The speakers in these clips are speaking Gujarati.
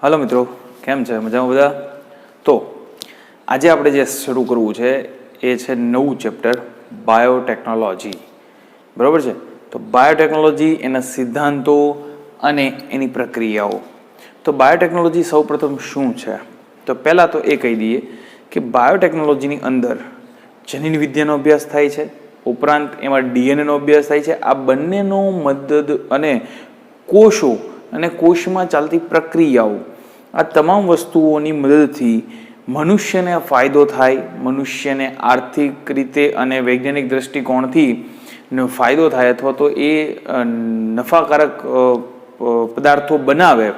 હાલો મિત્રો, કેમ છે? મજામાં બધા? તો આજે આપણે જે શરૂ કરવું છે એ છે નવું ચેપ્ટર બાયોટેકનોલોજી. બરાબર છે? તો બાયોટેકનોલોજી, એના સિદ્ધાંતો અને એની પ્રક્રિયાઓ. તો બાયોટેકનોલોજી સૌપ્રથમ શું છે? તો પહેલાં તો એ કહી દઈએ કે બાયોટેકનોલોજીની અંદર જનીન વિદ્યાનો અભ્યાસ થાય છે, ઉપરાંત એમાં ડીએનએનો અભ્યાસ થાય છે. આ બંનેનો મદદ અને કોષો અને કોષમાં ચાલતી પ્રક્રિયાઓ, આ તમામ વસ્તુઓની મદદથી મનુષ્યને ફાયદો થાય, મનુષ્યને આર્થિક રીતે અને વૈજ્ઞાનિક દ્રષ્ટિકોણથી ફાયદો થાય, અથવા તો એ નફાકારક પદાર્થો બનાવે,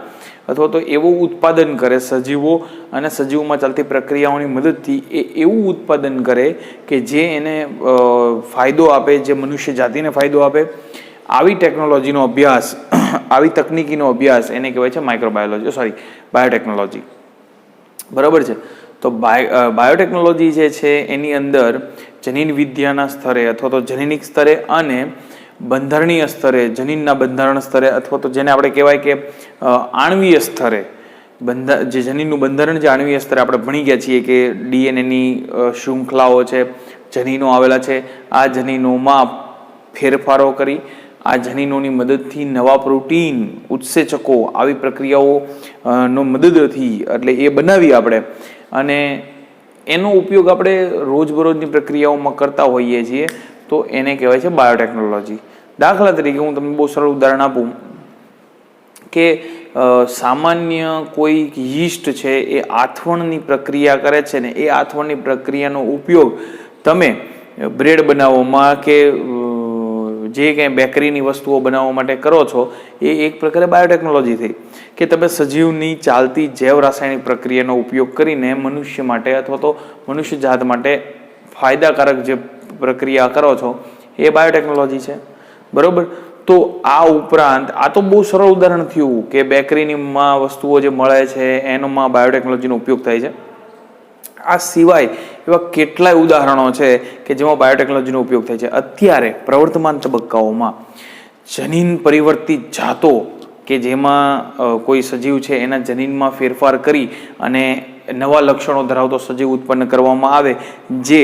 અથવા તો એવું ઉત્પાદન કરે સજીવો અને સજીવોમાં ચાલતી પ્રક્રિયાઓની મદદથી એ એવું ઉત્પાદન કરે કે જે એને ફાયદો આપે, જે મનુષ્ય જાતિને ફાયદો આપે. આવી ટેકનોલોજીનો અભ્યાસ, આવી તકનીકીનો અભ્યાસ એને કહેવાય છે બાયોટેકનોલોજી. બરાબર છે? તો બાયોટેકનોલોજી જે છે એની અંદર જનીન વિદ્યાના સ્તરે અથવા તો જનીનિક સ્તરે અને બંધારણીય સ્તરે, જનીનના બંધારણ સ્તરે, અથવા તો જેને આપણે કહેવાય કે આણવીય સ્તરે, જે જનીનનું બંધારણ જે આણવીય સ્તરે આપણે ભણી ગયા છીએ કે ડીએનએની શૃંખલાઓ છે, જનીનો આવેલા છે. આ જનીનોમાં ફેરફારો કરી, આ જનીનોની મદદથી નવા પ્રોટીન, ઉત્સેચકો, આવી પ્રક્રિયાઓ નો મદદથી એટલે એ બનાવી આપણે, અને એનો ઉપયોગ આપણે રોજબરોજની પ્રક્રિયાઓમાં કરતા હોઈએ છીએ. તો એને કહેવાય છે બાયોટેકનોલોજી. દાખલા તરીકે હું તમને બહુ સરળ ઉદાહરણ આપું કે સામાન્ય કોઈ યીસ્ટ છે એ આથવણની પ્રક્રિયા કરે છે ને, એ આથવણની પ્રક્રિયાનો ઉપયોગ તમે બ્રેડ બનાવવામાં કે જે કંઈ બેકરીની વસ્તુઓ બનાવવા માટે કરો છો, એ એક પ્રકારે બાયોટેકનોલોજી થઈ કે તમે સજીવની ચાલતી જૈવ રાસાયણિક પ્રક્રિયાનો ઉપયોગ કરીને મનુષ્ય માટે અથવા તો મનુષ્ય જાત માટે ફાયદાકારક જે પ્રક્રિયા કરો છો, એ બાયોટેકનોલોજી છે. બરોબર? તો આ ઉપરાંત, આ તો બહુ સરળ ઉદાહરણ થયું કે બેકરીમાં વસ્તુઓ જે મળે છે એનોમાં બાયોટેકનોલોજીનો ઉપયોગ થાય છે. આ સિવાય એવા કેટલાય ઉદાહરણો છે કે જેમાં બાયોટેકનોલોજીનો ઉપયોગ થાય છે. અત્યારે પ્રવર્તમાન તબક્કાઓમાં જનીન પરિવર્તિત જાતો, કે જેમાં કોઈ સજીવ છે એના જનીનમાં ફેરફાર કરી અને નવા લક્ષણો ધરાવતો સજીવ ઉત્પન્ન કરવામાં આવે, જે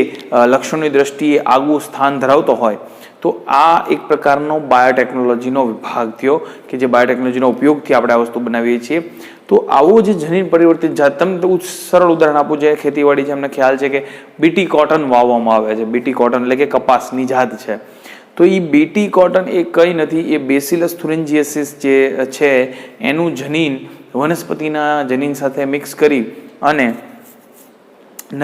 લક્ષણોની દ્રષ્ટિએ આગવું સ્થાન ધરાવતો હોય, તો આ એક પ્રકારનો બાયોટેકનોલોજીનો વિભાગ થયો કે જે બાયોટેકનોલોજીનો ઉપયોગથી આપણે આ વસ્તુ બનાવીએ છીએ. તો આવો જે જનીન પરિવર્તિત જાત, તમને સરળ ઉદાહરણ આપું, જે ખેતીવાડી છે એમને ખ્યાલ છે કે બીટી કોટન વાવવામાં આવે છે. બીટી કોટન એટલે કે કપાસની જાત છે. તો એ બીટી કોટન એ કંઈ નથી, એ બેસિલસ થુરિન્જીએસિસ જે છે એનું જનીન વનસ્પતિના જનીન સાથે મિક્સ કરી અને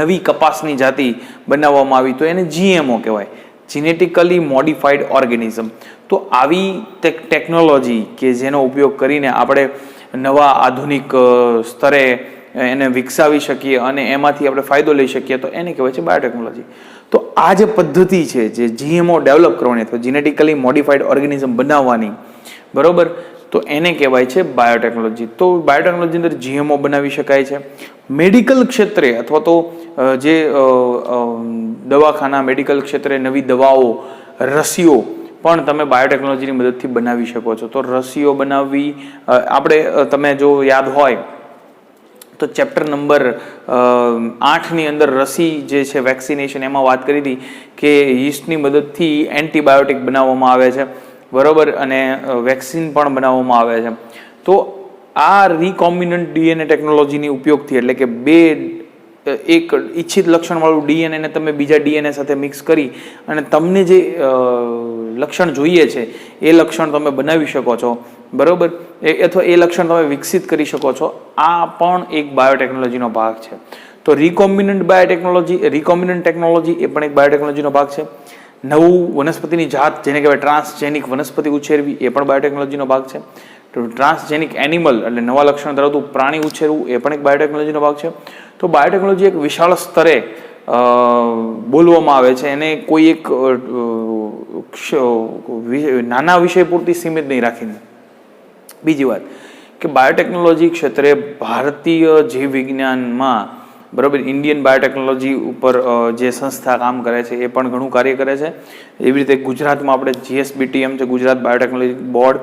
નવી કપાસની જાતિ બનાવવામાં આવી, તો એને જીએમઓ કહેવાય, જીનેટિકલી મોડિફાઈડ ઓર્ગેનિઝમ. તો આવી ટેકનોલોજી કે જેનો ઉપયોગ કરીને આપણે નવા આધુનિક સ્તરે એને વિકસાવી શકીએ અને એમાંથી આપણે ફાયદો લઈ શકીએ, તો એને કહેવાય છે બાયોટેકનોલોજી. તો આ જે પદ્ધતિ છે, જે જીએમઓ ડેવલપ કરવાની અથવા જીનેટિકલી મોડિફાઈડ ઓર્ગેનિઝમ બનાવવાની, બરોબર, તો એને કહેવાય છે બાયોટેકનોલોજી. તો બાયોટેકનોલોજી અંદર જીએમઓ બનાવી શકાય છે. મેડિકલ ક્ષેત્રે અથવા તો જે દવાખાના, મેડિકલ ક્ષેત્રે નવી દવાઓ, રસીઓ પણ તમે બાયોટેકનોલોજીની મદદથી બનાવી શકો છો. તો રસીઓ બનાવવી, આપણે, તમે જો યાદ હોય તો ચેપ્ટર નંબર 8ની અંદર રસી જે છે, વેક્સિનેશન, એમાં વાત કરી હતી કે યીસ્ટની મદદથી એન્ટીબાયોટિક બનાવવામાં આવે છે, બરોબર, અને વેક્સિન પણ બનાવવામાં આવે છે. તો આ રિકોમ્બિનન્ટ ડીએનએ ટેકનોલોજીની ઉપયોગથી, એટલે કે એક ઈચ્છિત લક્ષણવાળું ડીએનએને તમે બીજા ડીએનએ સાથે મિક્સ કરી અને તમને જે લક્ષણ જોઈએ છે એ લક્ષણ તમે બનાવી શકો છો, બરોબર, અથવા એ લક્ષણ તમે વિકસિત કરી શકો છો. આ પણ એક બાયોટેકનોલોજીનો ભાગ છે. તો રિકોમ્બિનન્ટ ટેકનોલોજી એ પણ એક બાયોટેકનોલોજીનો ભાગ છે. નવું વનસ્પતિની જાત, જેને કહેવાય ટ્રાન્સજેનિક વનસ્પતિ ઉછેરવી, એ પણ બાયોટેકનોલોજીનો ભાગ છે. ટ્રાન્સજેનિક એનિમલ એટલે નવા લક્ષણ ધરાવતું પ્રાણી ઉછેરવું, એ પણ એક બાયોટેકનોલોજીનો ભાગ છે. તો બાયોટેકનોલોજી એક વિશાળ સ્તરે બોલવામાં આવે છે, એને કોઈ એક નાના વિષય પૂરતી સીમિત નહીં રાખીને. બીજી વાત કે બાયોટેકનોલોજી ક્ષેત્રે ભારતીય જીવ વિજ્ઞાનમાં બરાબર. ઇન્ડિયન બાયોટેકનોલોજી ઉપર જે સંસ્થા કામ કરે છે એ પણ ઘણું કાર્ય કરે છે. એવી રીતે ગુજરાતમાં આપણે GSBTM છે, ગુજરાત બાયોટેકનોલોજી બોર્ડ,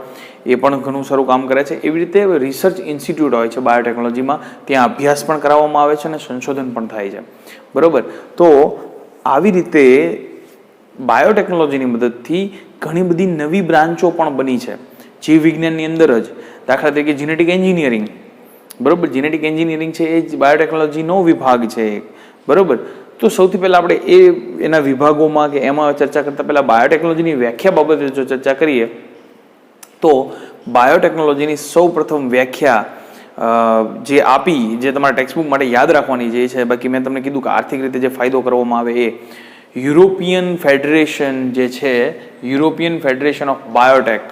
એ પણ ઘણું સારું કામ કરે છે. એવી રીતે રિસર્ચ ઇન્સ્ટિટ્યૂટ હોય છે બાયોટેકનોલોજીમાં, ત્યાં અભ્યાસ પણ કરાવવામાં આવે છે અને સંશોધન પણ થાય છે. બરાબર. તો આવી રીતે બાયોટેકનોલોજીની મદદથી ઘણી બધી નવી બ્રાન્ચો પણ બની છે જીવ વિજ્ઞાનની અંદર જ. દાખલા તરીકે જીનેટિક એન્જિનિયરિંગ, બરોબર. જીનેટિક એન્જિનિયરિંગ છે એ બાયોટેકનોલોજીનો વિભાગ છે, બરોબર. તો સૌથી પહેલા આપણે એના વિભાગોમાં કે એમાં ચર્ચા કરતા પહેલા બાયોટેકનોલોજીની વ્યાખ્યા બાબતે જો ચર્ચા કરીએ તો બાયોટેકનોલોજીની સૌ પ્રથમ વ્યાખ્યા જે આપી, જે તમારા ટેક્સ્ટબુક માટે યાદ રાખવાની જે છે, બાકી મેં તમને કીધું કે આર્થિક રીતે જે ફાયદો કરવામાં આવે એ યુરોપિયન ફેડરેશન જે છે, યુરોપિયન ફેડરેશન ઓફ બાયોટેક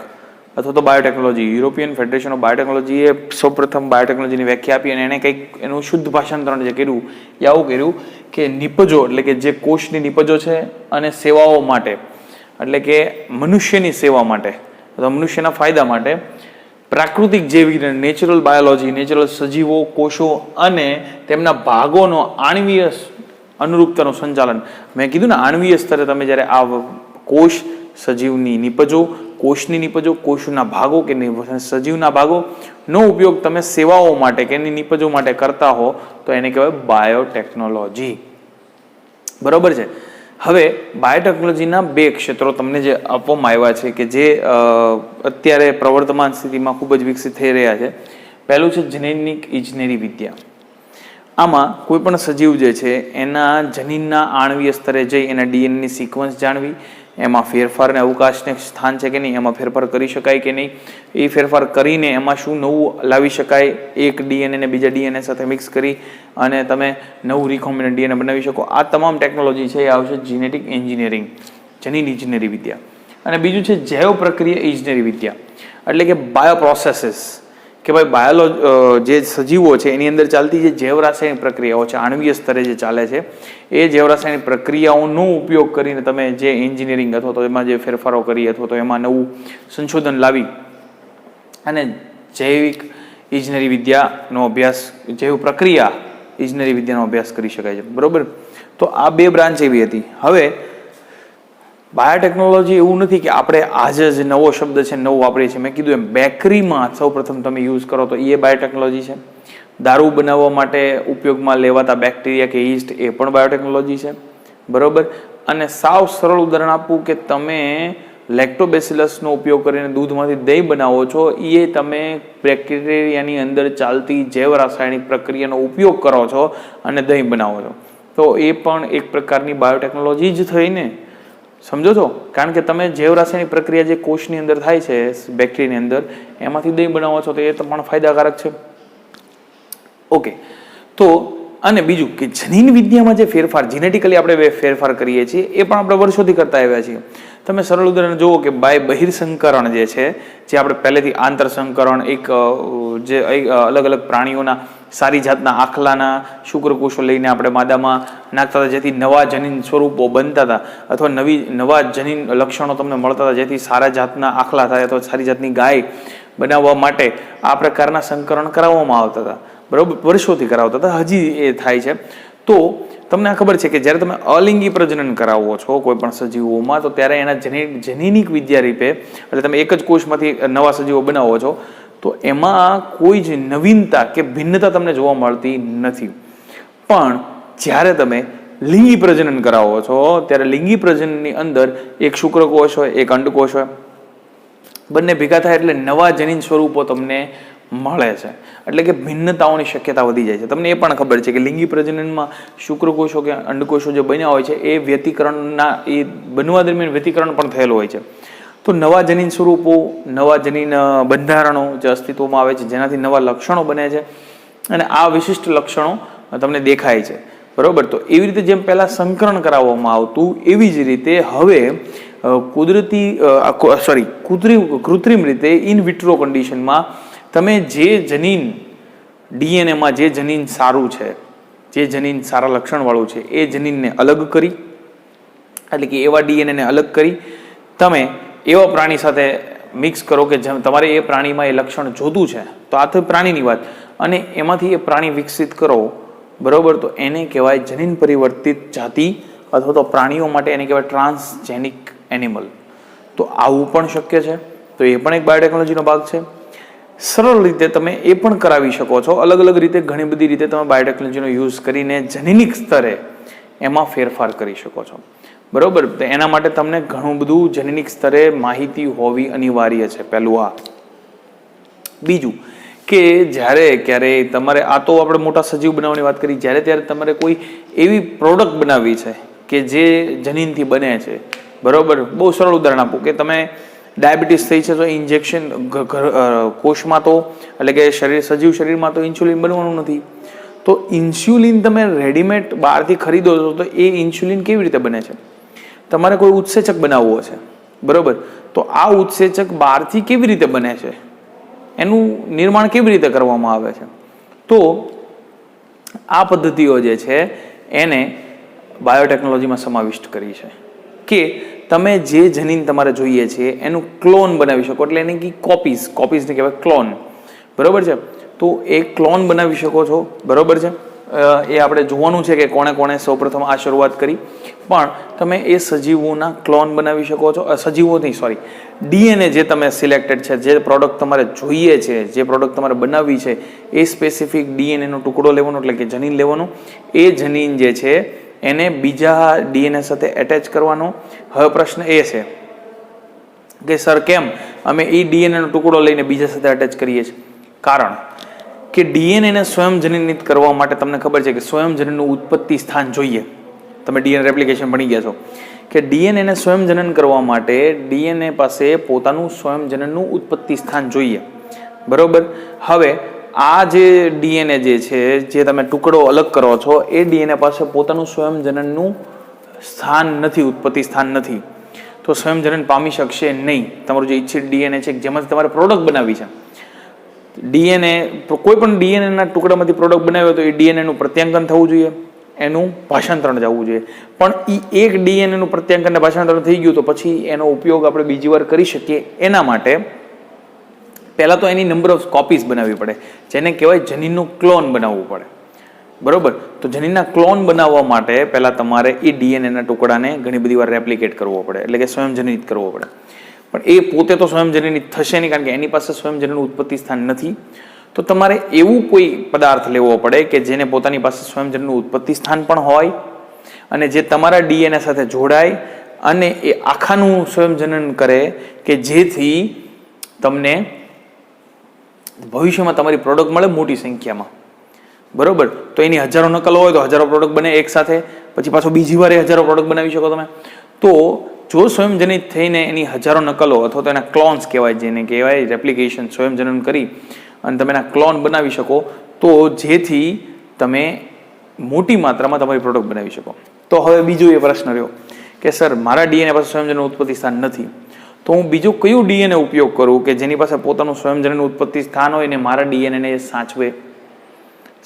અથવા તો બાયોટેકનોલોજી, યુરોપિયન ફેડરેશન ઓફ બાયોટેકનોલોજીએ સૌપ્રથમ બાયોટેકનોલોજીની વ્યાખ્યા આપી અને એને કંઈક એનું શુદ્ધ ભાષાંતરણ જે કર્યું એ આવું કર્યું કે નિપજો એટલે કે જે કોષની નિપજો છે અને સેવાઓ માટે, એટલે કે મનુષ્યની સેવા માટે અથવા મનુષ્યના ફાયદા માટે પ્રાકૃતિક જૈવિક નેચરલ બાયોલોજી, નેચરલ સજીવો, કોષો અને તેમના ભાગોનો આણ્વીય અનુરૂપતાનું સંચાલન. મેં કીધું ને આણ્વીય સ્તરે તમે જ્યારે આ કોષ, સજીવની નિપજો, કોષની નિપજો, કોષના ભાગો કે સજીવના ભાગોનો ઉપયોગ તમે સેવાઓ માટે કે એની નિપજો માટે કરતા હો તો એને કહેવાય બાયોટેકનોલોજી. બરોબર છે. હવે બાયોટેકનોલોજીના બે ક્ષેત્રો તમને જે આપવામાં આવ્યા છે કે જે અત્યારે પ્રવર્તમાન સ્થિતિમાં ખૂબ જ વિકસિત થઈ રહ્યા છે. પહેલું છે જેનેટિક ઇજનેરી વિદ્યા. આમાં કોઈ પણ સજીવ જે છે એના જનીનના આણ્વીય સ્તરે જઈ એના ડીએનએની સિક્વન્સ જાણવી, એમાં ફેરફાર અને અવકાશને સ્થાન છે કે નહીં, એમાં ફેરફાર કરી શકાય કે નહીં, એ ફેરફાર કરીને એમાં શું નવું લાવી શકાય, એક ડીએનએને બીજા ડીએનએ સાથે મિક્સ કરી અને તમે નવું રિકોમ્બિનન્ટ ડીએનએ બનાવી શકો. આ તમામ ટેકનોલોજી છે એ આવશે જીનેટિક એન્જિનિયરિંગ, જનીન ઇજનેરી વિદ્યા. અને બીજું છે જૈવ પ્રક્રિયા ઇજનેરી વિદ્યા, એટલે કે બાયો પ્રોસેસીસ, કે ભાઈ જે સજીવો છે એની અંદર ચાલતી જે જૈવ રાસાયણિક પ્રક્રિયાઓ છે, આણ્વીય સ્તરે જે ચાલે છે એ જૈવ રાસાયણિક પ્રક્રિયાઓનો ઉપયોગ કરીને તમે જે એન્જિનિયરિંગ અથવા તો એમાં જે ફેરફારો કરી અથવા તો એમાં નવું સંશોધન લાવી અને જૈવિક ઇજનેરી વિદ્યાનો અભ્યાસ, જૈવ પ્રક્રિયા ઇજનેરી વિદ્યાનો અભ્યાસ કરી શકાય છે. બરોબર. તો આ બે બ્રાન્ચ એવી હતી. હવે બાયોટેકનોલોજી એવું નથી કે આપણે આજે જ નવો શબ્દ છે નવું વાપરીએ છીએ. મેં કીધું એમ બેકરીમાં સૌ પ્રથમ તમે યુઝ કરો તો એ બાયોટેકનોલોજી છે. દારૂ બનાવવા માટે ઉપયોગમાં લેવાતા બેક્ટેરિયા કે યીસ્ટ એ પણ બાયોટેકનોલોજી છે. બરોબર. અને સાવ સરળ ઉદાહરણ આપું કે તમે લેક્ટોબેસિલસનો ઉપયોગ કરીને દૂધમાંથી દહીં બનાવો છો, એ તમે બેક્ટેરિયાની અંદર ચાલતી જૈવ રાસાયણિક પ્રક્રિયાનો ઉપયોગ કરો છો અને દહીં બનાવો છો, તો એ પણ એક પ્રકારની બાયોટેકનોલોજી જ થઈ ને. સમજો છો? કારણ કે તમે જૈવ રાસાયણિક પ્રક્રિયા જે કોષની અંદર થાય છે, બેક્ટેરિયાની અંદર, એમાંથી દહીં બનાવો છો તો એ પણ ફાયદાકારક છે. ઓકે. તો અને બીજું કે જનીન વિદ્યામાં જે ફેરફાર જીનેટિકલી આપણે ફેરફાર કરીએ છીએ એ પણ આપણે વર્ષોથી કરતા આવ્યા છીએ. તમે સરળ ઉદાહરણ જુઓ કે બહિર્સંકરણ જે છે, જે આપણે પહેલેથી આંતરસંકરણ, એક જે અલગ અલગ પ્રાણીઓના સારી જાતના આખલાના શુક્રકોષો લઈને આપણે માદામાં નાખતા હતા, જેથી નવા જનીન સ્વરૂપો બનતા હતા અથવા નવા જનીન લક્ષણો તમને મળતા હતા, જેથી સારા જાતના આખલા થાય અથવા સારી જાતની ગાય બનાવવા માટે આ પ્રકારના સંકરણ કરાવવામાં આવતા હતા. બરોબર. વર્ષોથી કરાવતા હતા, હજી એ થાય છે. તો તમને આ ખબર છે કે જ્યારે તમે અલિંગી પ્રજનન કરાવો છો કોઈ પણ સજીવોમાં, તો ત્યારે એના જનીનિક વિદ્યા રૂપે, એટલે તમે એક જ કોષમાંથી નવા સજીવો બનાવો છો, તો એમાં કોઈ જ નવીનતા કે ભિન્નતા તમને જોવા મળતી નથી. પણ જ્યારે તમે લિંગી પ્રજનન કરાવો છો ત્યારે લિંગી પ્રજનનની અંદર એક શુક્રકોષ હોય, એક અંડકોષ હોય, બંને ભેગા થાય એટલે નવા જનીન સ્વરૂપો તમને મળે છે. એટલે કે ભિન્નતાઓની શક્યતા વધી જાય છે. તમને એ પણ ખબર છે કે લિંગી પ્રજનનમાં શુક્રકોષો કે અંડકોષો જે બન્યા હોય છે એ વ્યતિકરણના, એ બનવા દરમિયાન વ્યતિકરણ પણ થયેલું હોય છે. તો નવા જનીન સ્વરૂપો, નવા જનીન બંધારણો જે અસ્તિત્વમાં આવે છે, જેનાથી નવા લક્ષણો બને છે અને આ વિશિષ્ટ લક્ષણો તમને દેખાય છે. બરોબર. તો એવી રીતે જેમ પહેલા સંકરણ કરાવવામાં આવતું, એવી જ રીતે હવે કૃત્રિમ રીતે ઇન વિટ્રો કન્ડિશનમાં તમે જે જનીન ડીએનએમાં જે જનીન સારું છે, જે જનીન સારા લક્ષણવાળું છે, એ જનીનને અલગ કરી, એટલે કે એવા ડીએનએને અલગ કરી તમે એવા પ્રાણી સાથે મિક્સ કરો કે તમારે એ પ્રાણીમાં એ લક્ષણ જોતું છે, તો આ તો પ્રાણીની વાત, અને એમાંથી એ પ્રાણી વિકસિત કરો. બરોબર, તો એને કહેવાય જનીન પરિવર્તિત જાતિ અથવા તો પ્રાણીઓ માટે એને કહેવાય ટ્રાન્સજેનિક એનિમલ. તો આવું પણ શક્ય છે, તો એ પણ એક બાયોટેકનોલોજીનો ભાગ છે. સરળ રીતે તમે એ પણ કરાવી શકો છો. અલગ અલગ રીતે ઘણી બધી રીતે તમે બાયોટેકનોલોજીનો યુઝ કરીને જનીનિક સ્તરે એમાં ફેરફાર કરી શકો છો. બરોબર, તો એના માટે તમને ઘણું બધું જનીનિક સ્તરે માહિતી હોવી અનિવાર્ય છે. પહેલું આ. બીજું કે જ્યારે ક્યારે તમારે આ તો આપણે મોટા સજીવ બનાવવાની વાત કરી, જ્યારે ત્યારે તમારે કોઈ એવી પ્રોડક્ટ બનાવવી છે કે જે જનીનથી બને છે. બરોબર, બહુ સરળ ઉદાહરણ આપું કે તમે ડાયાબિટીસ થઈ છે તો ઇન્જેક્શન કોષમાં તો એટલે કે સજીવ શરીરમાં તો ઇન્સ્યુલિન બનવાનું નથી. તો ઇન્સ્યુલિન તમે રેડીમેડ બહારથી ખરીદો છો તો એ ઇન્સ્યુલિન કેવી રીતે બને છે? તમારે કોઈ ઉત્સેચક બનાવવો છે. બરોબર, તો આ ઉત્સેચક બહારથી કેવી રીતે બને છે, એનું નિર્માણ કેવી રીતે કરવામાં આવે છે? તો આ પદ્ધતિઓ જે છે એને બાયોટેકનોલોજીમાં સમાવિષ્ટ કરી છે કે તમે જે જનીન તમારે જોઈએ છે એનું ક્લોન બનાવી શકો, એટલે એની કોપીઝને કહેવાય ક્લોન. બરોબર છે, તો એ ક્લોન બનાવી શકો છો. બરોબર છે, એ આપણે જોવાનું છે કે કોણે કોણે સૌપ્રથમ આ શરૂઆત કરી, પણ તમે એ સજીવોના ક્લોન બનાવી શકો છો. સજીવો નહીં, સોરી, ડીએનએ જે તમે સિલેક્ટેડ છે, જે પ્રોડક્ટ તમારે જોઈએ છે, જે પ્રોડક્ટ તમારે બનાવવી છે, એ સ્પેસિફિક ડીએનએનો ટુકડો લેવાનો, એટલે કે જનીન લેવાનું. એ જનીન જે છે એને બીજા ડીએનએ સાથે એટેચ કરવાનો. હવે પ્રશ્ન એ છે કે સર કેમ અમે એ ડીએનએનો ટુકડો લઈને બીજા સાથે એટેચ કરીએ છીએ? કારણ કે ડીએનએને સ્વયં જનીનિત કરવા માટે તમને ખબર છે કે સ્વયં જનનનું ઉત્પત્તિ સ્થાન જોઈએ. તમે ડીએનએ રેપ્લિકેશન ભણી ગયા છો કે ડીએનએને સ્વયં જનન કરવા માટે ડીએનએ પાસે પોતાનું સ્વયં જનનનું ઉત્પત્તિ સ્થાન જોઈએ. બરોબર, હવે આ જે ડીએનએ જે છે, જે તમે ટુકડો અલગ કરો છો, એ ડીએનએ પાસે પોતાનું સ્વયં જનનનું સ્થાન નથી, ઉત્પત્તિ સ્થાન નથી. તો સ્વયં જનન પામી શકશે નહીં. તમારું જે ઇચ્છિત ડીએનએ છે જેમાંથી તમારે પ્રોડક્ટ બનાવવી છે, ડીએનએ કોઈ પણ ડીએનએના ટુકડામાંથી પ્રોડક્ટ બનાવ્યો તો એ ડીએનએનું પ્રત્યાંકન થવું જોઈએ, એનું ભાષાંતરણ જવું જોઈએ. પણ એ એક ડીએનએનું પ્રત્યાંકન અને ભાષાંતરણ થઈ ગયું તો પછી એનો ઉપયોગ આપણે બીજી વાર કરી શકીએ. એના માટે પહેલાં તો એની નંબર ઓફ કોપીઝ બનાવવી પડે, જેને કહેવાય જનીનનું ક્લોન બનાવવું પડે. બરોબર, તો જનીનના ક્લોન બનાવવા માટે પહેલાં તમારે એ ડીએનએના ટુકડાને ઘણી બધી વાર રેપ્લિકેટ કરવો પડે, એટલે કે સ્વયંજનિત કરવો પડે. પણ એ પોતે તો સ્વયંજનિત થશે નહીં, કારણ કે એની પાસે સ્વયંજનનનું ઉત્પત્તિ સ્થાન નથી. તો તમારે એવું કોઈ પદાર્થ લેવો પડે કે જેને પોતાની પાસે સ્વયંજનનનું ઉત્પત્તિ સ્થાન પણ હોય અને જે તમારા ડીએનએ સાથે જોડાય અને એ આખાનું સ્વયંજનન કરે, કે જેથી તમને ભવિષ્યમાં તમારી પ્રોડક્ટ મળે મોટી સંખ્યામાં. બરોબર, તો એની હજારો નકલો હોય તો હજારો પ્રોડક્ટ બને એક સાથે, પછી પાછો બીજી વાર હજારો પ્રોડક્ટ બનાવી શકો તમે. તો જો સ્વયંજનિત થઈને એની હજારો નકલો અથવા તો એના ક્લોન્સ કહેવાય, જેને કહેવાય રેપ્લિકેશન, સ્વયંજનન કરી અને તમે એના ક્લોન બનાવી શકો, તો જેથી તમે મોટી માત્રામાં તમારી પ્રોડક્ટ બનાવી શકો. તો હવે બીજો એ પ્રશ્ન રહ્યો કે સર મારા ડીએનએ પાસે સ્વયંજનન ઉત્પત્તિ સ્થાન નથી, તો હું બીજું કયું ડીએનએ ઉપયોગ કરું કે જેની પાસે પોતાનું સ્વયંજનન ઉત્પત્તિ સ્થાન હોય ને મારા ડીએનએને સાચવે?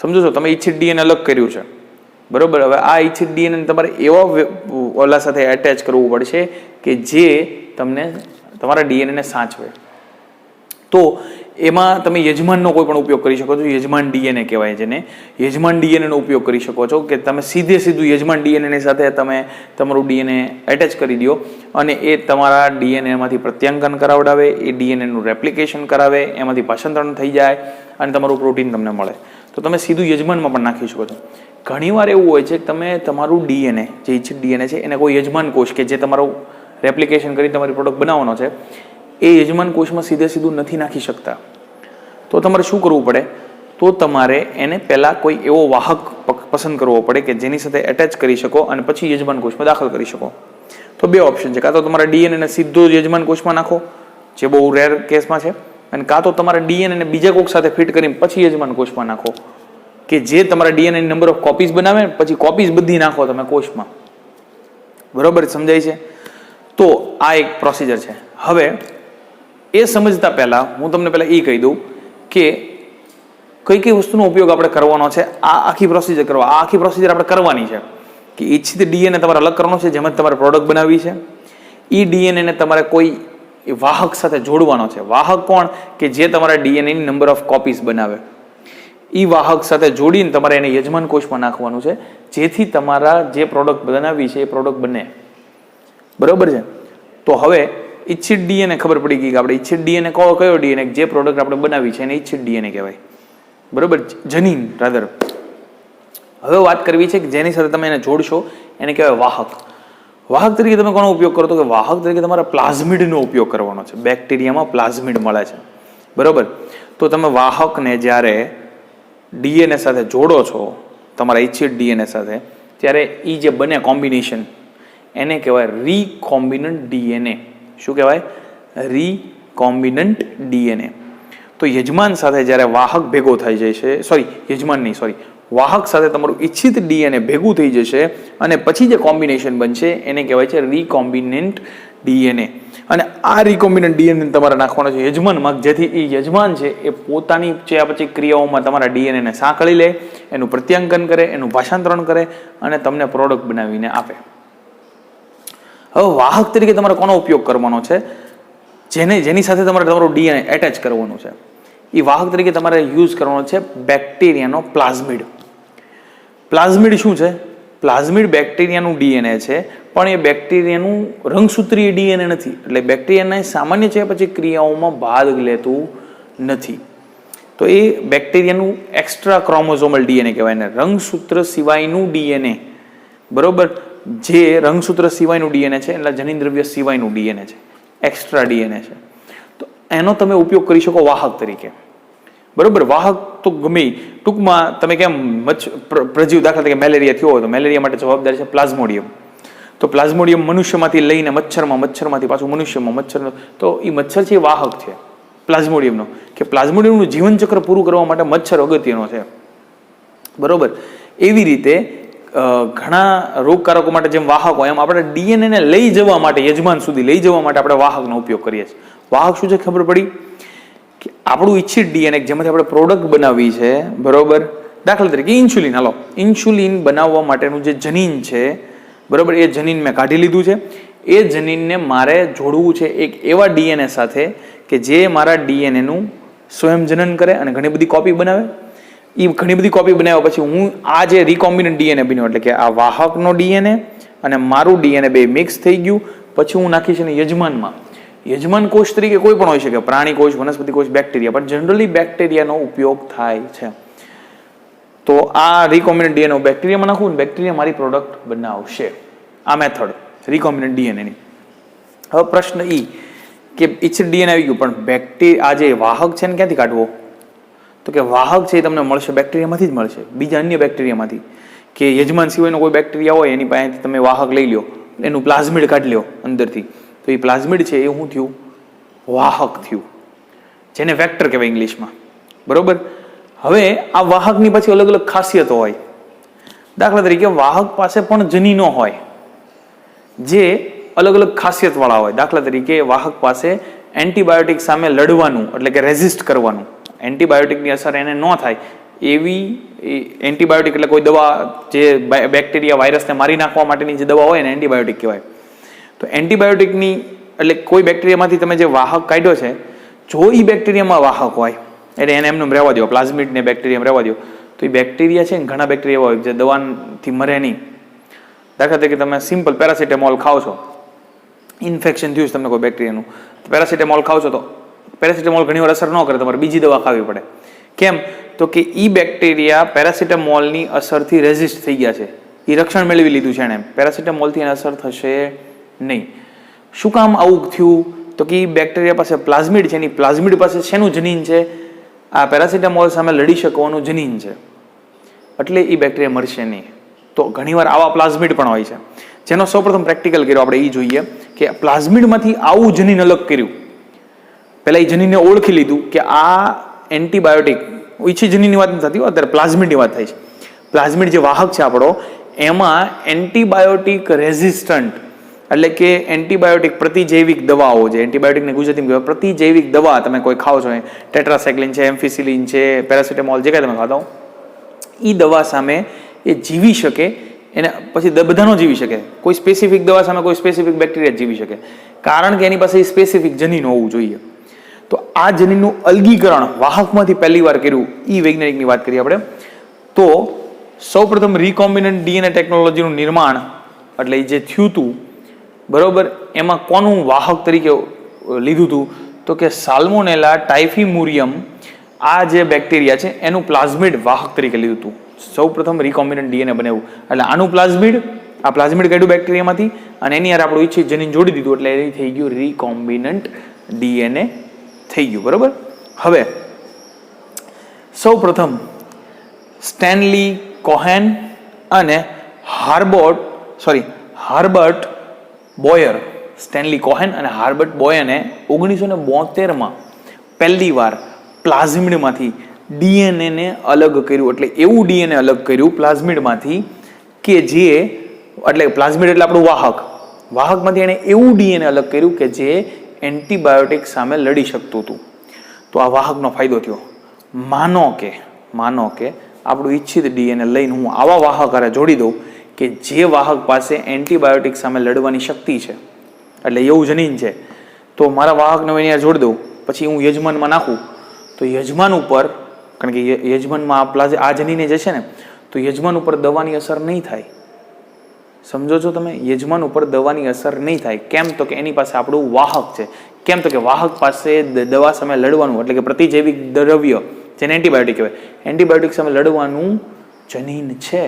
સમજો છો, તમે ઇચ્છિત ડીએનએ અલગ કર્યું છે. બરોબર, હવે આ ઇચ્છિત ડીએનએ તમારે એવા ઓલા સાથે એટેચ કરવું પડશે કે જે તમને તમારા ડીએનએને સાચવે. તો એમાં તમે યજમાનનો કોઈ પણ ઉપયોગ કરી શકો છો. યજમાન ડીએનએ કહેવાય જેને. યજમાન ડીએનએનો ઉપયોગ કરી શકો છો કે તમે સીધું યજમાન ડીએનએની સાથે તમે તમારું ડીએનએ એટેચ કરી દો અને એ તમારા ડીએનએમાંથી પ્રત્યાંકન કરાવડાવે, એ ડીએનએનું રેપ્લિકેશન કરાવે, એમાંથી ભાષાંતરણ થઈ જાય અને તમારું પ્રોટીન તમને મળે. તો તમે સીધું યજમાનમાં પણ નાખી શકો છો. ઘણીવાર એવું હોય છે કે તમે તમારું ડીએનએ, જે ઇચ્છિત ડીએનએ છે, એને કોઈ યજમાન કોષ કે જે તમારું રેપ્લિકેશન કરી તમારી પ્રોડક્ટ બનાવવાનો છે, એ યજમાન કોષમાં સીધું નથી નાખી શકતા. તો તમારે શું કરવું પડે? તો તમારે એને પહેલાં કોઈ એવો વાહક પસંદ કરવો પડે કે જેની સાથે એટેચ કરી શકો અને પછી યજમાન કોષમાં દાખલ કરી શકો. તો બે ઓપ્શન છે, કાં તો તમારા ડીએનએને સીધો યજમાન કોષમાં નાખો, જે બહુ રેર કેસમાં છે, અને કાં તો તમારા ડીએનએને બીજા કોષ સાથે ફિટ કરીને પછી યજમાન કોષમાં નાખો, કે જે તમારા ડીએનએની નંબર ઓફ કોપીઝ બનાવે, પછી કોપીઝ બધી નાખો તમે કોષમાં. બરોબર, સમજાય છે? તો આ એક પ્રોસિજર છે. હવે એ સમજતા પહેલા હું તમને પહેલા એ કહી દઉં કે કઈ કઈ વસ્તુનો ઉપયોગ આપણે કરવાનો છે. આ આખી પ્રોસિજર કરવા, આ આખી પ્રોસિજર આપણે કરવાની છે કે ઇચ્છિત ડીએનએ તમારે અલગ કરવાનો છે, જેમાં તમારે પ્રોડક્ટ બનાવવી છે. એ ડીએનએને તમારે કોઈ વાહક સાથે જોડવાનો છે. વાહક કોણ? કે જે તમારા ડીએનએની નંબર ઓફ કોપીઝ બનાવે. એ વાહક સાથે જોડીને તમારે એને યજમાન કોષમાં નાખવાનું છે, જેથી તમારા જે પ્રોડક્ટ બનાવી છે એ પ્રોડક્ટ બને. બરોબર છે. તો હવે ઇચ્છિત ડીએનએ ખબર પડી ગઈ કે આપણે ઇચ્છિત ડીએનએ કયો ડીએનએ, જે પ્રોડક્ટ આપણે બનાવી છે એને ઇચ્છિત ડીએનએ કહેવાય. બરોબર, જનીન રાધર. હવે વાત કરવી છે કે જેની સાથે તમે એને જોડશો એને કહેવાય વાહક. વાહક તરીકે તમે કોનો ઉપયોગ કરો તો કે વાહક તરીકે તમારે પ્લાઝમિડનો ઉપયોગ કરવાનો છે. બેક્ટેરિયામાં પ્લાઝમિડ મળે છે. બરોબર, તો તમે વાહકને જ્યારે ડીએનએ સાથે જોડો છો તમારા ઇચ્છિત ડીએનએ સાથે, ત્યારે એ જે બને કોમ્બિનેશન એને કહેવાય રીકોમ્બિનન્ટ ડીએનએ. શું કહેવાય? રીકોમ્બિનન્ટ ડીએનએ. તો યજમાન સાથે જ્યારે વાહક ભેગો થઈ જશે, વાહક સાથે તમારું ઇચ્છિત ડીએનએ ભેગું થઈ જશે અને પછી જે કોમ્બિનેશન બનશે એને કહેવાય છે રીકોમ્બિનન્ટ ડીએનએ. અને આ રીકોમ્બિનન્ટ ડીએનએ તમારે નાખવાનો છે યજમાનમાં, જેથી એ યજમાન છે એ પોતાની પછી ક્રિયાઓમાં તમારા ડીએનએને સાંકળી લે, એનું પ્રત્યાંકન કરે, એનું ભાષાંતરણ કરે અને તમને પ્રોડક્ટ બનાવીને આપે. હવે વાહક તરીકે તમારે કોનો ઉપયોગ કરવાનો છે? જેની સાથે તમારે તમારું ડીએનએ એટેચ કરવાનું છે. એ વાહક તરીકે તમારે યુઝ કરવાનો છે બેક્ટેરિયાનો પ્લાઝમિડ. પ્લાઝમિડ શું છે? પ્લાઝમિડ બેક્ટેરિયાનું ડીએનએ છે, પણ એ બેક્ટેરિયાનું રંગસૂત્રીય ડીએનએ નથી. એટલે બેક્ટેરિયાના સામાન્ય છે પછી ક્રિયાઓમાં ભાગ લેતું નથી. તો એ બેક્ટેરિયાનું એક્સ્ટ્રા ક્રોમોઝોમલ ડીએનએ કહેવાય ને, રંગસૂત્ર સિવાયનું ડીએનએ. બરોબર, જે રંગસૂત્ર સિવાયનું ડીએનએ છે એટલે જનીનદ્રવ્ય સિવાયનું ડીએનએ છે, એક્સ્ટ્રા ડીએનએ છે. તો એનો તમે ઉપયોગ કરી શકો વાહક તરીકે. બરોબર, વાહક તો ગમે ટૂંકમાં તમે કેમ પ્રજીવ દાખલા તરીકે મેલેરિયા થયો હોય તો મેલેરિયા માટે જવાબદાર છે પ્લાઝ્મોડિયમ. તો પ્લાઝ્મોડિયમ મનુષ્યમાંથી લઈને મચ્છરમાંથી પાછું મનુષ્યમાં મચ્છર, તો એ મચ્છર છે એ વાહક છે પ્લાઝ્મોડિયમનો, કે પ્લાઝ્મોડિયમનું જીવનચક્ર પૂરું કરવા માટે મચ્છર અગત્યનો છે. બરોબર, એવી રીતે ઘણા રોગકારકો માટે જેમ વાહક હોય એમ આપણે ડીએનએને લઈ જવા માટે, યજમાન સુધી લઈ જવા માટે આપણે વાહકનો ઉપયોગ કરીએ છીએ. વાહક શું છે ખબર પડી કે આપણું ઇચ્છિત ડીએનએ જેમાંથી આપણે પ્રોડક્ટ બનાવવી છે. બરોબર, દાખલા તરીકે ઇન્સ્યુલિન. હાલો, ઇન્સ્યુલિન બનાવવા માટેનું જે જનીન છે, બરોબર, એ જનીન મેં કાઢી લીધું છે. એ જનીનને મારે જોડવું છે એક એવા ડીએનએ સાથે કે જે મારા ડીએનએનું સ્વયંજનન કરે અને ઘણી બધી કોપી બનાવે. એ ઘણી બધી કોપી બનાવ્યા પછી હું આ જે રીકોમ્બિનન્ટ ડીએનએ બન્યો, એટલે કે આ વાહકનો ડીએનએ અને મારું ડીએનએ બે મિક્સ થઈ ગયું, પછી હું નાખીશ એને યજમાનમાં. યજમાન કોષ તરીકે કોઈ પણ હોઈ શકે, પ્રાણી કોષ, વનસ્પતિ કોષ, બેક્ટેરિયા, પણ જનરલી બેક્ટેરિયાનો ઉપયોગ થાય છે. તો આ રીકોમ્બિનન્ટ ડીએનએ બેક્ટેરિયામાં નાખું ને બેક્ટેરિયા મારી પ્રોડક્ટ બનાવશે. આ મેથડ રીકોમ્બિનન્ટ ડીએનએની. હવે પ્રશ્ન એ કે ઇચ્છિત ડીએનએ આવી ગયું, પણ બેક્ટેરિયા આ જે વાહક છે ને ક્યાંથી કાઢવો? તો કે વાહક છે એ તમને મળશે બેક્ટેરિયામાંથી જ મળશે, બીજા અન્ય બેક્ટેરિયામાંથી. કે યજમાન સિવાયનો કોઈ બેક્ટેરિયા હોય એની પાસેથી તમે વાહક લઈ લો, એનું પ્લાઝમિડ કાઢી લો અંદરથી, તો એ પ્લાઝમિડ છે એ શું થયું? વાહક થયું, જેને વેક્ટર કહેવાય ઇંગ્લિશમાં. બરોબર, હવે આ વાહકની પછી અલગ અલગ ખાસિયતો હોય. દાખલા તરીકે વાહક પાસે પણ જનીનો હોય જે અલગ અલગ ખાસિયત વાળા હોય. દાખલા તરીકે વાહક પાસે એન્ટીબાયોટિક સામે લડવાનું, એટલે કે રેઝિસ્ટ કરવાનું, એન્ટીબાયોટિકની અસર એને ન થાય એવી એન્ટીબાયોટિક, એટલે કોઈ દવા જે બેક્ટેરિયા વાયરસને મારી નાખવા માટેની જે દવા હોય ને એન્ટીબાયોટિક કહેવાય. તો એન્ટીબાયોટિકની એટલે કોઈ બેક્ટેરિયામાંથી તમે જે વાહક કાઢ્યો છે, જો એ બેક્ટેરિયામાં વાહક હોય એટલે એને એમને રહેવા દો, પ્લાઝમિડને બેક્ટેરિયામાં રહેવા દો, તો એ બેક્ટેરિયા છે ને ઘણા બેક્ટેરિયા હોય જે દવાથી મરે નહીં. દાખલા તરીકે તમે સિમ્પલ પેરાસિટામોલ ખાઓ છો, ઇન્ફેક્શન થયું છે તમને કોઈ બેક્ટેરિયાનું, પેરાસિટામોલ ખાઓ છો તો પેરાસિટામોલ ઘણી વાર અસર ન કરે, તમારે બીજી દવા ખાવી પડે. કેમ? તો કે ઈ બેક્ટેરિયા પેરાસિટામોલની અસરથી રેઝિસ્ટ થઈ ગયા છે, એ રક્ષણ મેળવી લીધું છે એને, પેરાસિટામોલથી એને અસર થશે નહીં. શું કામ આવું થયું? તો કે બેક્ટેરિયા પાસે પ્લાઝમિડ છે, એની પ્લાઝમિડ પાસે શેનું જનીન છે? આ પેરાસિટામોલ સામે લડી શકવાનું જનીન છે, એટલે એ બેક્ટેરિયા મરશે નહીં. તો ઘણીવાર આવા પ્લાઝમિડ પણ હોય છે, જેનો સૌપ્રથમ પ્રેક્ટિકલ કર્યો આપણે એ જોઈએ કે પ્લાઝમિડમાંથી આવું જનીન અલગ કર્યું. પહેલા એ જનીનને ઓળખી લીધું કે આ એન્ટીબાયોટિક, ઈચ્છી જનીનની વાત નથી થતી, અત્યારે પ્લાઝમિડની વાત થાય છે. પ્લાઝમિડ જે વાહક છે આપણો, એમાં એન્ટીબાયોટિક રેઝિસ્ટન્ટ, એટલે કે એન્ટીબાયોટિક પ્રતિજૈવિક દવાઓ છે, એન્ટીબાયોટિકને ગુજરાતીમાં કહેવાય પ્રતિજૈવિક દવા. તમે કોઈ ખાઓ છો, ટેટ્રાસાઇક્લિન છે, એમ્ફિસિલિન છે, પેરાસિટામોલ, જે કાંઈ તમે ખાતા હો, એ દવા સામે એ જીવી શકે. એને પછી બધાનો જીવી શકે, કોઈ સ્પેસિફિક દવા સામે કોઈ સ્પેસિફિક બેક્ટેરિયા જીવી શકે, કારણ કે એની પાસે સ્પેસિફિક જનીન હોવું જોઈએ. તો આ જનીનનું અલગીકરણ વાહકમાંથી પહેલી વાર કર્યું એ વૈજ્ઞાનિકની વાત કરીએ આપણે તો સૌપ્રથમ રીકોમ્બિનન્ટ ડીએનએ ટેકનોલોજીનું નિર્માણ એટલે જે થયું હતું બરોબર એમાં કોનું વાહક તરીકે લીધું હતું તો કે સાલ્મોનેલા ટાઇફીમુરિયમ આ જે બેક્ટેરિયા છે એનું પ્લાઝમિડ વાહક તરીકે લીધું હતું. સૌપ્રથમ રીકોમ્બિનન્ટ ડીએનએ બનાવ્યું એટલે આનું પ્લાઝમિડ આ પ્લાઝમિડ કાઢ્યું બેક્ટેરિયામાંથી અને એની યાર આપણું ઈચ્છિત જનીન જોડી દીધું એટલે એ થઈ ગયું રીકોમ્બિનન્ટ ડીએનએ થઈ ગયું બરોબર. હવે સૌપ્રથમ સ્ટેનલી કોહેન અને હાર્બર્ટ બોયર સ્ટેનલી કોહેન અને હાર્બર્ટ બોયને 1972માં પહેલી વાર પ્લાઝમિડમાંથી ડીએનએને અલગ કર્યું એટલે એવું ડીએનએ અલગ કર્યું પ્લાઝમિડમાંથી કે જે એટલે પ્લાઝમિડ એટલે આપણું વાહકમાંથી એણે એવું ડીએનએ અલગ કર્યું કે જે એન્ટીબાયોટિક સામે લડી શકતું હતું. તો આ વાહકનો ફાયદો થયો. માનો કે આપણું ઈચ્છિત ડીએનએ લઈને હું આવા વાહક હારે જોડી દઉં કે જે વાહક પાસે એન્ટીબાયોટિક સામે લડવાની શક્તિ છે એટલે એવું જનીન છે તો મારા વાહકને હું અહીંયા જોડી દઉં પછી હું યજમાનમાં નાખું તો યજમાન ઉપર કારણ કે યજમાનમાં આ જનીને જે છે ને તો યજમાન ઉપર દવાની અસર નહીં થાય. સમજો છો તમે? યજમાન ઉપર દવાની અસર નહીં થાય. કેમ તો કે એની પાસે આપણું વાહક છે. કેમ તો કે વાહક પાસે દવા સામે લડવાનું એટલે કે પ્રતિજૈવિક દ્રવ્ય જેને એન્ટીબાયોટિક કહેવાય એન્ટીબાયોટિક સામે લડવાનું જનીન છે.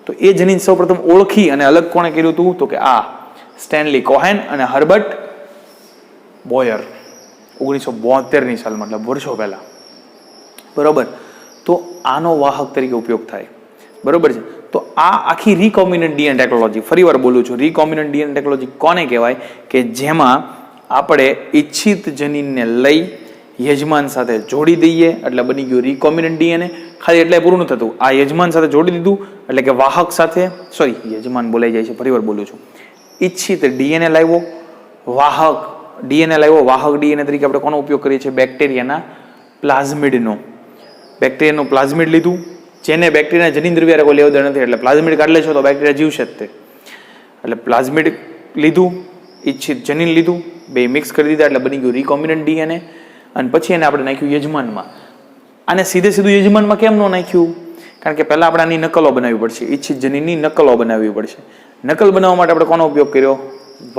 તો એ જનીન સૌપ્રથમ ઓળખી અને અલગ કોણે કર્યું હતું તો કે આ સ્ટેનલી કોહેન અને હર્બર્ટ બોયર 1972ની સાલમાં મતલબ વર્ષો પહેલા બરોબર. તો આનો વાહક તરીકે ઉપયોગ થાય બરોબર છે. તો આ આખી રીકોમ્બિનન્ટ ડીએનએ ટેકનોલોજી ફરી વાર બોલું છું રીકોમ્બિનન્ટ ડીએનએ ટેકનોલોજી કોને કહેવાય કે જેમાં આપણે ઈચ્છિત જનીનને લઈ યજમાન સાથે જોડી દઈએ એટલે બની ગયું રીકોમ્બિનન્ટ ડીએનએ. ખાલી એટલે પૂરું ન થતું આ યજમાન સાથે જોડી દીધું એટલે કે વાહક સાથે યજમાન બોલાઈ જાય છે ફરી વાર બોલું છું ઈચ્છિત ડીએનએ લાવ્યો વાહક ડીએનએ તરીકે આપણે કોનો ઉપયોગ કરીએ છીએ બેક્ટેરિયાના પ્લાઝમિડ લીધું જેને બેક્ટેરિયાના જનીન દ્રવ્ય કોઈ લેવદર નથી એટલે પ્લાઝમિડ કાઢી લેશો તો બેક્ટેરિયા જીવશે જ તે એટલે પ્લાઝમિડ લીધું ઈચ્છિત જનીન લીધું બે મિક્સ કરી દીધા એટલે બની ગયું રીકોમ્બિનન્ટ ડીએનએ અને પછી એને આપણે નાખ્યું યજમાનમાં. આને સીધું યજમાનમાં કેમ ન નાખ્યું કારણ કે પહેલા આપણે આની નકલો બનાવવી પડશે ઈચ્છિત જનીનની નકલો બનાવવી પડશે. નકલ બનાવવા માટે આપણે કોનો ઉપયોગ કર્યો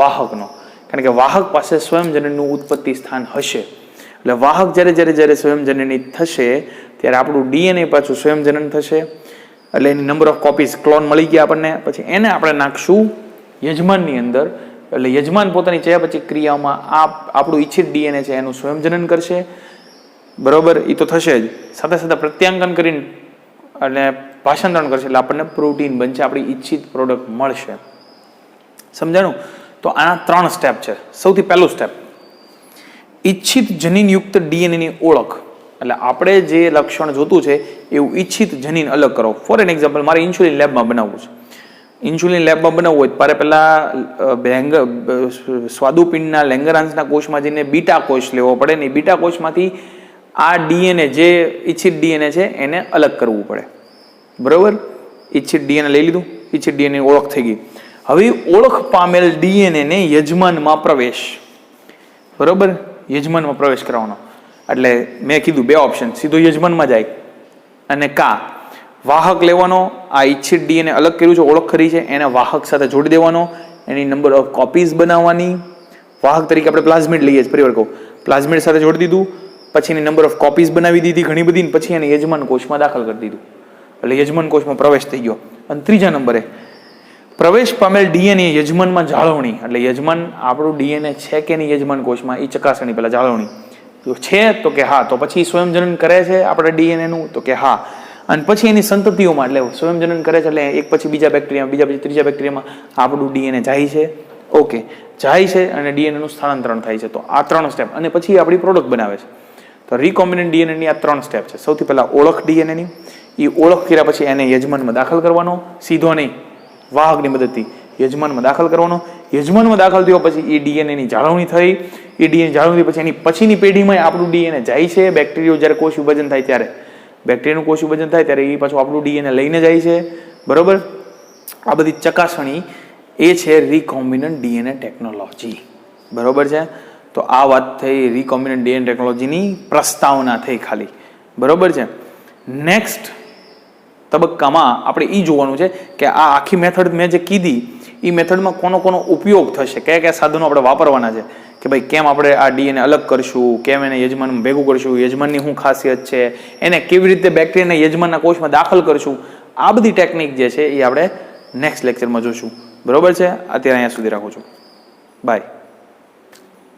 વાહકનો કારણ કે વાહક પાસે સ્વયંજનનનું ઉત્પત્તિ સ્થાન હશે એટલે વાહક જ્યારે સ્વયંજનની થશે ત્યારે આપણું ડીએનએ પાછું સ્વયંજનન થશે એટલે એની નંબર ઓફ કોપીઝ ક્લોન મળી ગયા આપણને. પછી એને આપણે નાખશું યજમાનની અંદર એટલે યજમાન પોતાની ચયાપચય ક્રિયાઓમાં આપણું ઈચ્છિત ડીએનએ છે એનું સ્વયંજનન કરશે બરોબર. એ તો થશે જ સાથે સાથે પ્રત્યાંકન કરીને અને ભાષાંતરણ કરશે એટલે આપણને પ્રોટીન બનશે આપણી ઈચ્છિત પ્રોડક્ટ મળશે. સમજાણું? તો આના 3 સ્ટેપ છે. સૌથી પહેલું સ્ટેપ ઈચ્છિત જનીનયુક્ત ડીએનએની ઓળખ એટલે આપણે જે લક્ષણ જોતું છે એવું ઈચ્છિત જનીન અલગ કરો. ફોર એન એક્ઝામ્પલ મારે ઇન્સ્યુલિન લેબમાં બનાવવું છે. ઇન્સ્યુલિન લેબમાં બનાવવું હોય પહેલા સ્વાદુપિંડના લેંગરાન્સના કોષમાં જઈને બીટા કોષ લેવો પડે ને બીટા કોષમાંથી આ ડીએનએ જે ઈચ્છિત ડીએનએ છે એને અલગ કરવું પડે બરોબર. ઈચ્છિત ડીએનએ લઈ લીધું ઈચ્છિત ડીએનએ ઓળખ થઈ ગઈ. હવે ઓળખ પામેલ ડીએનએને યજમાનમાં પ્રવેશ બરોબર યજમાનમાં પ્રવેશ કરવાનો એટલે મેં કીધું 2 ઓપ્શન સીધો યજમાનમાં જાય અને વાહક લેવાનો આ ઈચ્છિત ડીએનએ અલગ કર્યું છે ઓળખ કરી છે એને વાહક સાથે જોડી દેવાનો એની નંબર ઓફ કોપીઝ બનાવવાની. વાહક તરીકે આપણે પ્લાઝમિડ લઈએ છીએ ફરી વાર કહું પ્લાઝમિડ સાથે જોડી દીધું પછી એની નંબર ઓફ કોપીઝ બનાવી દીધી ઘણી બધી પછી એને યજમાન કોષમાં દાખલ કરી દીધું એટલે યજમાન કોષમાં પ્રવેશ થઈ ગયો. અને ત્રીજા નંબરે પ્રવેશ પામેલ ડીએનએ યજમાનમાં જાળવણી એટલે યજમાન આપણું ડીએનએ છે કે નહીં યજમાન કોષમાં એ ચકાસણી પહેલા જાળવણી જો છે તો કે હા તો પછી સ્વયંજનન કરે છે આપણે ડીએનએનું તો કે હા અને પછી એની સંતતિઓમાં એટલે સ્વયંજનન કરે છે એટલે એક પછી બીજા પછી ત્રીજા બેક્ટેરિયામાં આપણું ડીએનએ જાય છે ઓકે જાય છે અને ડીએનએનું સ્થાનાંતરણ થાય છે. તો આ 3 સ્ટેપ અને પછી આપણી પ્રોડક્ટ બનાવે છે. તો રીકોમ્બિનન્ટ ડીએનએની આ 3 સ્ટેપ છે. સૌથી પહેલા ઓળખ ડીએનએની એ ઓળખ કર્યા પછી એને યજમાનમાં દાખલ કરવાનો સીધો નહીં વાહકની મદદથી યજમાનમાં દાખલ કરવાનો. યજમાનમાં દાખલ થયો પછી એ ડીએનએની જાળવણી થઈ એ ડીએનએ જાળવણી પછી એની પછીની પેઢીમાં આપણું ડીએનએ જાય છે. બેક્ટેરિયો જ્યારે કોષ વિભાજન થાય ત્યારે બેક્ટેરિયાનું કોષ વિભાજન થાય ત્યારે એ પાછું આપણું ડીએનએ લઈને જાય છે બરોબર. આ બધી ચકાસણી એ છે રીકોમ્બિનન્ટ ડીએનએ ટેકનોલોજી બરોબર છે. તો આ વાત થઈ રિકોમ્બિનન્ટ ડીએનએ ટેકનોલોજીની પ્રસ્તાવના થઈ ખાલી, બરોબર છે. નેક્સ્ટ તબક્કામાં આપણે એ જોવાનું છે કે આ આખી મેથડ મેં જે કીધી એ મેથડમાં કોનો ઉપયોગ થશે, કયા કયા સાધનો આપણે વાપરવાના છે, કે ભાઈ કેમ આપણે આ ડીએનએ અલગ કરશું, કેમ એને યજમાનમાં ભેગું કરશું, યજમાનની શું ખાસિયત છે, એને કેવી રીતે બેક્ટેરિયાને યજમાનના કોષમાં દાખલ કરશું, આ બધી ટેકનિક જે છે એ આપણે નેક્સ્ટ લેક્ચરમાં જોશું, બરોબર છે. અત્યારે અહીંયા સુધી રાખું છું. બાય.